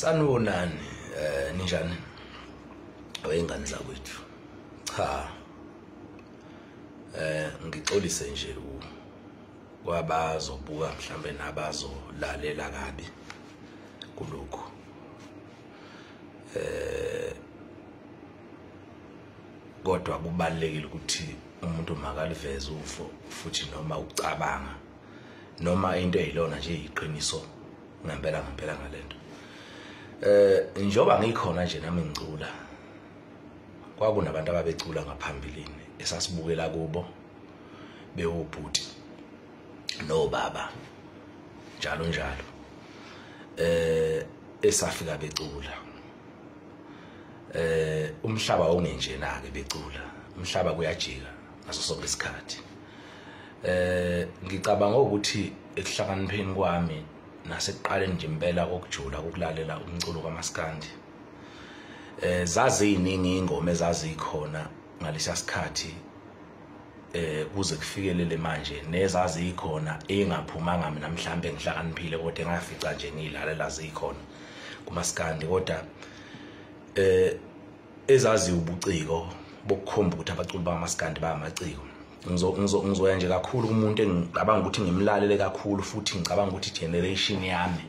Sanibonani ninjani awengane zakwethu cha ngixolise nje kwabazobuka mhlambe nabazolalela kabi kulokho kodwa kubalekile ukuthi umuntu makaliveze ufo futhi noma ucabanga noma into eyilona nje iqiniso ngempela ngalento njoba ngikhona nje nami ngicula kwakunabantu ababecula ngaphambilini esasibukela kubo bewubhuti no baba njalo esafika becula umhlaba ongenjena ke becula umhlaba kuyajika ngaso sonke isikhathi ngicabanga ukuthi ekuhlakanipheni kwami nasekuqaleni nje impela kokujula ukulalela umculo kaMaskandi zazi iningi ingoma ezazikhona ngalesa sikhathi kuze kufikelele manje nezazi ikhona engaphumanga mina mhlambe ngihlakaniphile kodwa engafica nje ngilalela zikhona kuMaskandi kodwa ezazi ubuciko bokukhomba ukuthi abaculi bakaMaskandi bayamaciko ngizoya nje kakhulu kumuntu engicabanga ukuthi ngimlalele kakhulu futhi ngicabanga ukuthi generation yami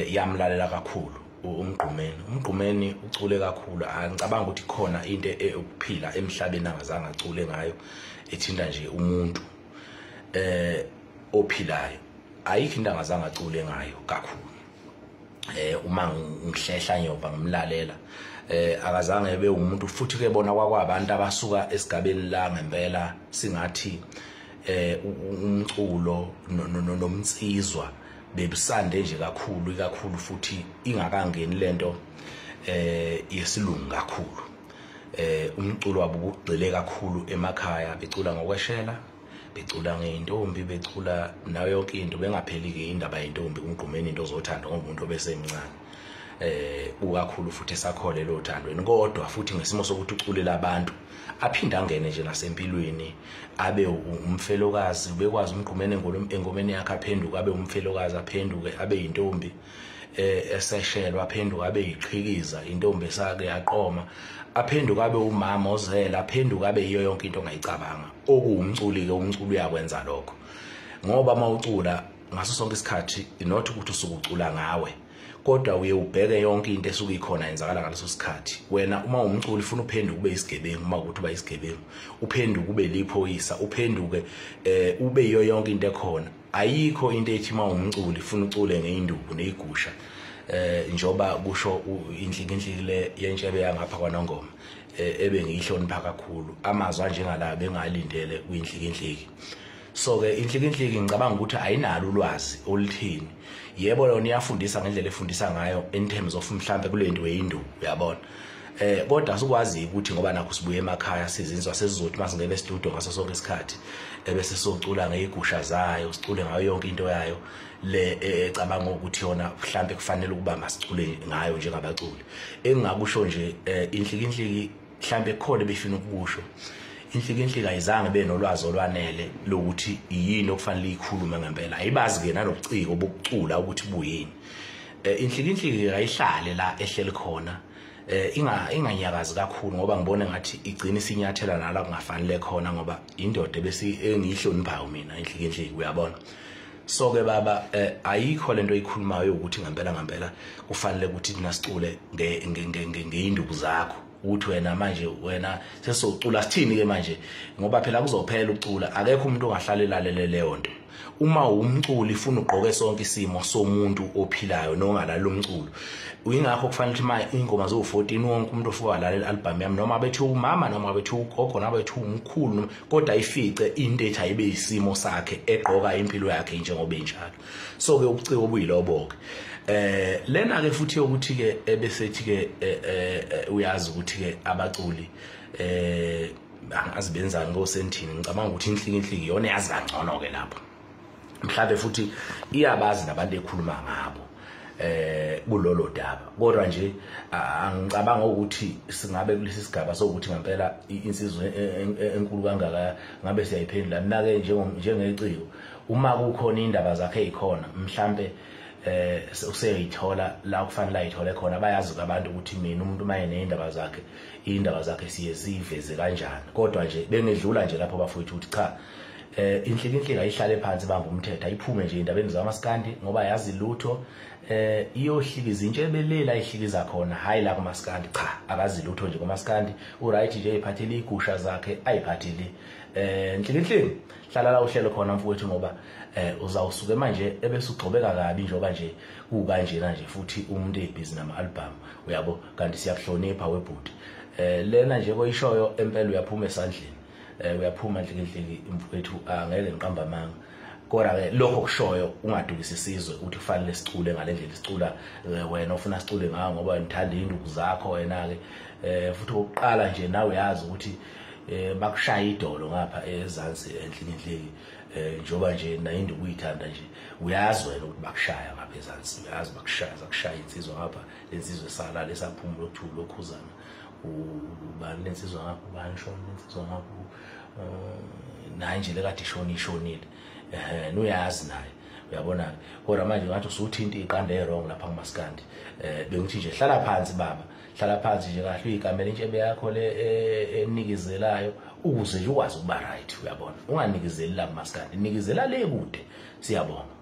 yamlalela kakhulu umgqumeni ucule kakhulu ngicabanga ukuthi khona into ukuphila emhlabeni angazange acule ngayo ethinta nje umuntu ophilayo ayikho into angazange acule ngayo kakhulu uma ngihlehla nyoba ngimlalela akazange ebe umuntu futhi ke bona kwakwabantu abasuka esigabeni la ngempela singathi umculo nomtsizwa bebusande nje kakhulu futhi ingakangeni lento yesilungu kakhulu umculo wabo ugcile kakhulu emakhaya becula ngokweshela becula ngeintombi becula nayo yonke into bengapheli ke indaba yeintombi umgqumeni into ozothanda ngomuntu obesemncane ukakhulu futhi esakhole lo thandweni kodwa futhi ngesimo sokuthi uculela abantu aphinda angene nje nasempilweni abe umfelokazi ubekwazi umgqumeni engomeni yakhe aphenduka abe umfelokazi aphenduke abe intombi eseshelwa aphenduka abe yiqhikiza intombi esake yaqoma aphenduka abe umama ozela aphenduka abe yiyo yonke into ongayicabanga okuwumculi ke umculo uyakwenza lokho ngoba mawucula ngaso sonke isikhathi not ukuthi usukucula ngawe kodwa uye ubheke yonke into esuke ikhona yenzakala ngaleso sikhathi wena uma umculi ufuna uphenduke ube isigebengu uma ukuthi uba isigebengu uphenduke ube liphoyisa uphenduke ube yiyo yonke into ekhona ayikho into ethi uma umculi ufuna ucule ngeinduku nezigusha njoba kusho inhlikinhliki le yentshebe yangapha kwaNongoma ebe ngiyihlonipha kakhulu amazwi njengala bengalindele kuyinhlikinhliki so ke inhlikinhliki ngicabanga ukuthi ayinalo ulwazi oluthini yebo lona iyafundisa ngendlela efundisa ngayo in terms of mhlambe kule nto weyinduku uyabona kodwa asikwazi ukuthi ngoba nakho sibuye emakhaya sizinzwa sesizothi masingebe estudio ngaso sonke isikhathi ebese socula ngeyigusha zayo sicule ngayo yonke into yayo le ecabanga ukuthi yona mhlambe kufanele ukuba masicule ngayo njengabaculi engingakusho nje inhlikinhliki mhlambe khona befina ukusho inhlikinhliki ayizange benolwazi olwanele lokuthi yini okufanele ikhulume ngempela ayibazi ke nalobuciko bokucula ukuthi buyini inhlikinhliki ayihlale la ehleli khona inganyakazi kakhulu ngoba ngibone ngathi igcina isinyathela nala kungafanele khona ngoba indoda bese engihloniphayo mina inhlikinhliki uyabona so ke baba ayikho lento eyikhulumayo ukuthi ngempela kufanele ukuthi nasicule ngeinduku zakho uthi wena sesocula sithini ke manje ngoba phela kuzophela ucula akekho umuntu ongahlalela leyo nto uma umculi ufuna ugqoke sonke isimo somuntu ophilayo nongalala umculo uyingakho kufanele ukuthi ingoma zo14 wonke umuntu ofuka lalela album yami noma bethi umama noma bethi ugogo noma bethi umkhulu kodwa ifice into ethi ayibe isimo sakhe egqoka impilo yakhe njengoba enjalo so ke ubuciko obuyilobo ke lena ke futhi ukuthi ke ebesethi ke uyazi ukuthi ke abaculi angazibenzani ngosentini ngicabanga ukuthi inhlikinhliki yona yazi kangcono ke lapho mhlawumbe futhi iyabazi nabantu ekhuluma ngabo kulolo daba kodwa nje angicabanga ukuthi singabe kulesi sigaba sokuthi ngempela insizwe enkulu kangaka ngabe siyayiphendula mina ke njengeciko uma kukhona indaba zakhe ezikhona mhlambe useyithola la kufanele ayithole khona bayazi abantu ukuthi mina umuntu maye neindaba zakhe siye siveze kanjani kodwa nje bengedlula nje lapho bafowethu ukuthi cha inhlikinhlika ayihlale phansi bamba umthetho ayiphume nje indabeni zamaskandi ngoba yazi lutho iyohlikiza into ebelela ayihlikiza khona hayi la kumaskandi cha akazi lutho nje kumaskandi uright nje ayiphathele igusha zakhe ayiphathele inhlikinhliki hlala la uhlelo khona mfowethu ngoba uzawusuke manje ebese ugxobeka kabi njengoba nje kukanjena nje futhi umuntu ebhizi nama-album uyabo kanti siyakuhlonipha webhuti lena nje koyishoyo empela uyaphuma esandleni uyaphuma inhlikinhliki mfowethu angeke ngiqamba amanga kodwa-ke lokho kushoyo ungadukisa isizwe ukuthi kufanele sicule ngale ndlela sicula wena ufuna sicule ngawo ngoba ngithanda iy'nduku zakho wena-ke futhi okokuqala nje nawe yazi ukuthi bakushaya idolo ngapha ezansi enhlikinhliki njengoba nje nayinduku uyithanda nje uyazi wena ukuthi bakushaya ngapha ezansi uyazi zakushaya insizwa ngapha lensizwe sala lesaphumula okuthula lokhuzana ubani lensizwa ngapha ubani shona lensizwa ngapha naye nje lekade ishonile nuyazi naye uyabona kodwa manje ngathi usuthinta iqanda erong lapha kumaskandi bengithi nje hlala phansi baba hlala phansi nje kahle uyigamela intshebe yakho le enikezelayo ukuze nje ukwazi ukuba right uyabona unganikezeli la kumaskandi nikezela le kude siyabonga.